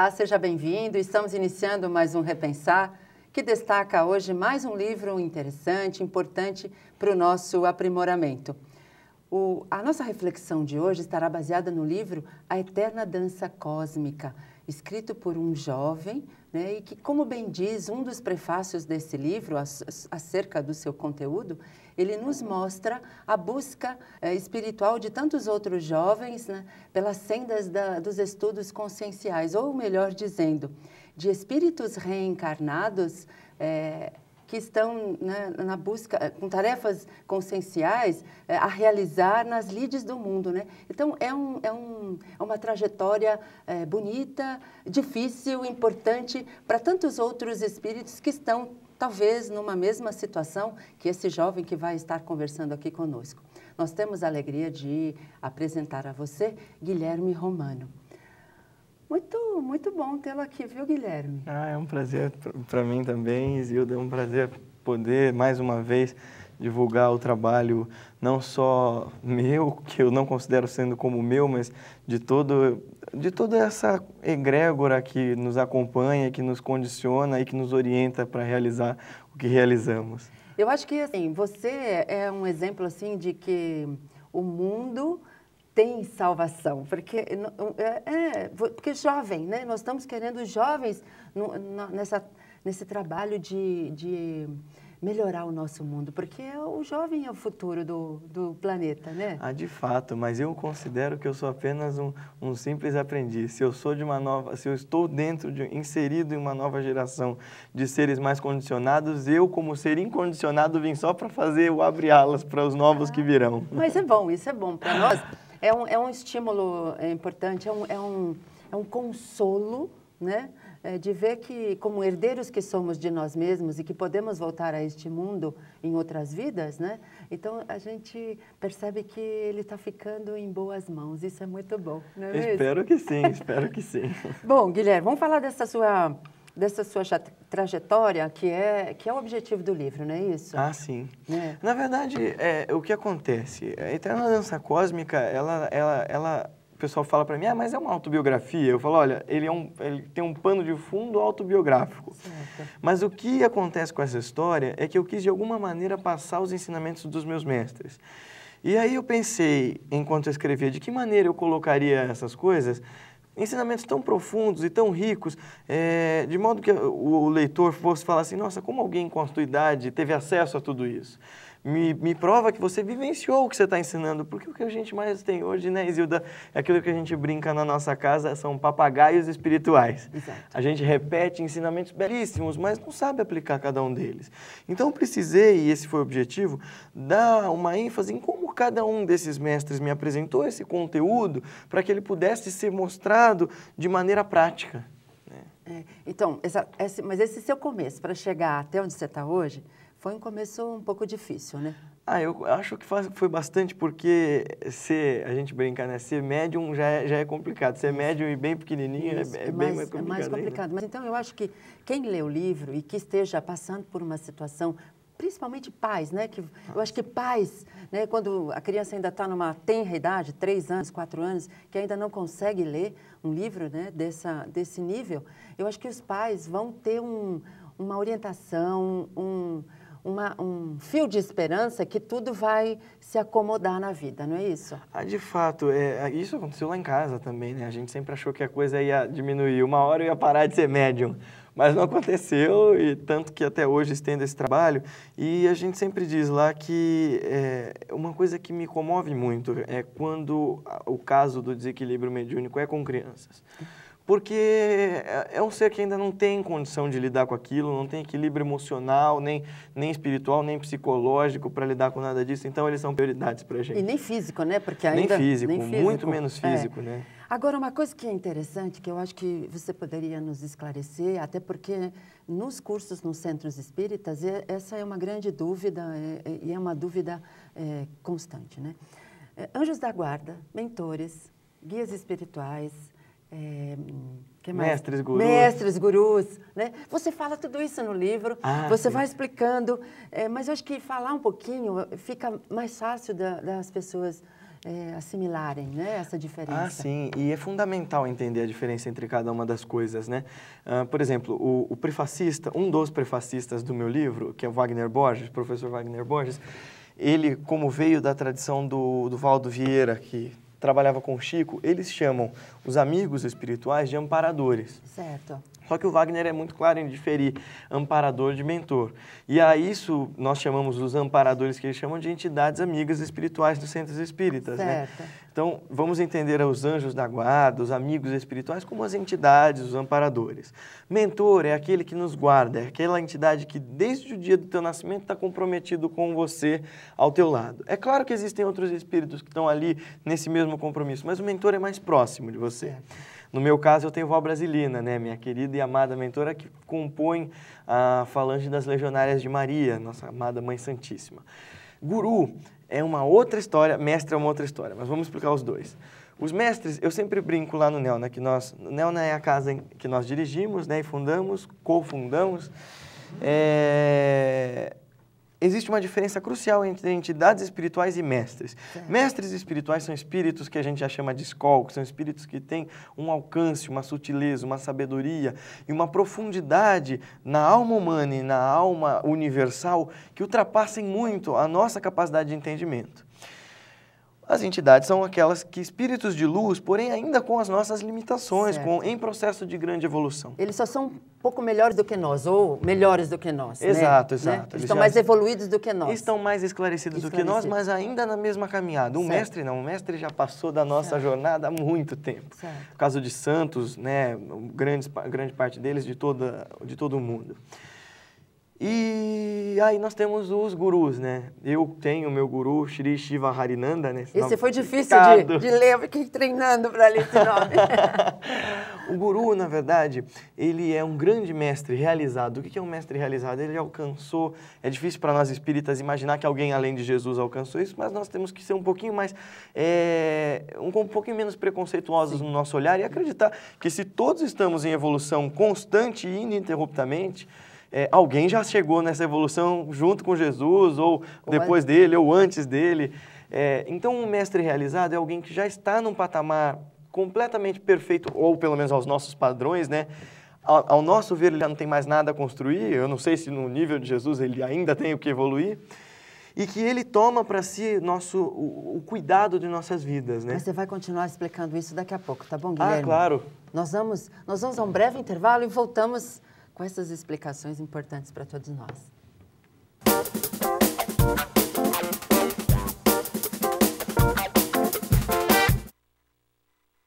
Olá, seja bem-vindo. Estamos iniciando mais um Repensar, que destaca hoje mais um livro interessante, importante para o nosso aprimoramento. A nossa reflexão de hoje estará baseada no livro A Eterna Dança Cósmica, escrito por um jovem, e que, como bem diz um dos prefácios desse livro, acerca do seu conteúdo, ele nos mostra a busca espiritual de tantos outros jovens, pelas sendas dos estudos conscienciais, ou melhor dizendo, de espíritos reencarnados que estão na busca, com tarefas conscienciais a realizar nas lides do mundo. Então, é uma trajetória bonita, difícil, importante para tantos outros espíritos que estão, talvez, numa mesma situação que esse jovem que vai estar conversando aqui conosco. Nós temos a alegria de apresentar a você Guilherme Romano. Muito bom tê-lo aqui, viu, Guilherme? É um prazer para mim também, Isilda. É um prazer poder, mais uma vez, divulgar o trabalho, não só meu, que eu não considero sendo como meu, mas de toda essa egrégora que nos acompanha, que nos condiciona e que nos orienta para realizar o que realizamos. Eu acho que, assim, você é um exemplo, assim, de que o mundo tem salvação, porque jovem, nós estamos querendo os jovens nesse trabalho de melhorar o nosso mundo, porque o jovem é o futuro do planeta, De fato, mas eu considero que eu sou apenas um simples aprendiz. Se eu estou inserido em uma nova geração de seres mais condicionados, eu, como ser incondicionado, vim só para fazer o abre-alas para os novos que virão. Mas é bom, isso é bom para nós. É um estímulo importante, é um consolo, de ver que, como herdeiros que somos de nós mesmos e que podemos voltar a este mundo em outras vidas, então a gente percebe que ele está ficando em boas mãos. Isso é muito bom, não é mesmo? Espero que sim, espero que sim. Bom, Guilherme, vamos falar dessa sua trajetória, que é o objetivo do livro, não é isso? Sim. Na verdade, o que acontece? A Eterna Dança Cósmica, o pessoal fala para mim, mas é uma autobiografia. Eu falo, olha, ele tem um pano de fundo autobiográfico. Certo. Mas o que acontece com essa história é que eu quis, de alguma maneira, passar os ensinamentos dos meus mestres. E aí eu pensei, enquanto eu escrevia, de que maneira eu colocaria essas coisas, ensinamentos tão profundos e tão ricos, de modo que o leitor fosse falar assim, nossa, como alguém com a sua idade teve acesso a tudo isso? Me prova que você vivenciou o que você está ensinando, porque o que a gente mais tem hoje, Isilda, é aquilo que a gente brinca na nossa casa, são papagaios espirituais. Exato. A gente repete ensinamentos belíssimos, mas não sabe aplicar cada um deles. Então, eu precisei, e esse foi o objetivo, dar uma ênfase em como cada um desses mestres me apresentou esse conteúdo para que ele pudesse ser mostrado de maneira prática. Então, mas esse seu começo, para chegar até onde você está hoje, foi um começo um pouco difícil, Eu acho que foi bastante, porque a gente brinca, ser médium já é complicado. Ser médium e bem pequenininho é bem mais complicado. É mais complicado. Mas então eu acho que quem lê o livro e que esteja passando por uma situação, principalmente pais, eu acho que pais, quando a criança ainda está numa tenra idade, 3 anos, 4 anos, que ainda não consegue ler um livro, desse nível, eu acho que os pais vão ter uma orientação, um fio de esperança que tudo vai se acomodar na vida, não é isso? De fato, isso aconteceu lá em casa também, A gente sempre achou que a coisa ia diminuir. Uma hora eu ia parar de ser médium, mas não aconteceu, e tanto que até hoje estendo esse trabalho. E a gente sempre diz lá que uma coisa que me comove muito é quando o caso do desequilíbrio mediúnico é com crianças. Porque é um ser que ainda não tem condição de lidar com aquilo, não tem equilíbrio emocional, nem espiritual, nem psicológico para lidar com nada disso. Então, eles são prioridades para a gente. E nem físico, Porque ainda... Nem físico, muito menos físico, Agora, uma coisa que é interessante, que eu acho que você poderia nos esclarecer, até porque nos cursos nos centros espíritas, essa é uma grande dúvida, e é uma dúvida constante, Anjos da guarda, mentores, guias espirituais... Mestres, gurus. Mestres, gurus, Você fala tudo isso no livro, você vai explicando, mas eu acho que falar um pouquinho fica mais fácil das pessoas assimilarem, né, essa diferença. Ah, sim, e é fundamental entender a diferença entre cada uma das coisas, né? Por exemplo, o prefacista, um dos prefacistas do meu livro, que é o Wagner Borges, professor Wagner Borges, ele, como veio da tradição do Valdo Vieira, que trabalhava com o Chico, eles chamam os amigos espirituais de amparadores. Certo. Só que o Wagner é muito claro em diferir amparador de mentor. E a isso nós chamamos os amparadores, que eles chamam de entidades amigas espirituais dos centros espíritas, certo. né? Então, vamos entender os anjos da guarda, os amigos espirituais, como as entidades, os amparadores. Mentor é aquele que nos guarda, é aquela entidade que desde o dia do teu nascimento está comprometido com você ao teu lado. É claro que existem outros espíritos que estão ali nesse mesmo compromisso, mas o mentor é mais próximo de você. Certo. No meu caso, eu tenho vó Brasilina, né? Minha querida e amada mentora que compõe a Falange das Legionárias de Maria, nossa amada Mãe Santíssima. Guru é uma outra história, mestre é uma outra história, mas vamos explicar os dois. Os mestres, eu sempre brinco lá no Nelna, que Nelna é a casa que nós dirigimos, né? E fundamos, cofundamos. Existe uma diferença crucial entre entidades espirituais e mestres. Certo. Mestres espirituais são espíritos que a gente já chama de escol, que são espíritos que têm um alcance, uma sutileza, uma sabedoria e uma profundidade na alma humana e na alma universal que ultrapassem muito a nossa capacidade de entendimento. As entidades são aquelas que espíritos de luz, porém ainda com as nossas limitações, em processo de grande evolução. Eles só são um pouco melhores do que nós, ou melhores do que nós. Exato, né? exato. Eles estão mais evoluídos do que nós. Estão mais esclarecidos do que nós, mas ainda na mesma caminhada. Um mestre não, o mestre já passou da nossa jornada há muito tempo. Certo. No caso de santos, né, grande parte deles de todo o mundo. E aí nós temos os gurus, né? Eu tenho o meu guru, Shri Shiva Harinanda, né? Esse foi difícil de ler, eu fiquei treinando para ler esse nome. O guru, na verdade, ele é um grande mestre realizado. O que é um mestre realizado? Ele alcançou... É difícil para nós espíritas imaginar que alguém além de Jesus alcançou isso, mas nós temos que ser um pouquinho mais... um pouquinho menos preconceituosos no nosso olhar e acreditar que se todos estamos em evolução constante e ininterruptamente... alguém já chegou nessa evolução junto com Jesus, ou depois dele, ou antes dele. Então, um mestre realizado é alguém que já está num patamar completamente perfeito, ou pelo menos aos nossos padrões, né? Ao nosso ver, ele já não tem mais nada a construir, eu não sei se no nível de Jesus ele ainda tem o que evoluir, e que ele toma para si o cuidado de nossas vidas, né? Mas você vai continuar explicando isso daqui a pouco, tá bom, Guilherme? Ah, claro. Nós vamos a um breve intervalo e voltamos com essas explicações importantes para todos nós.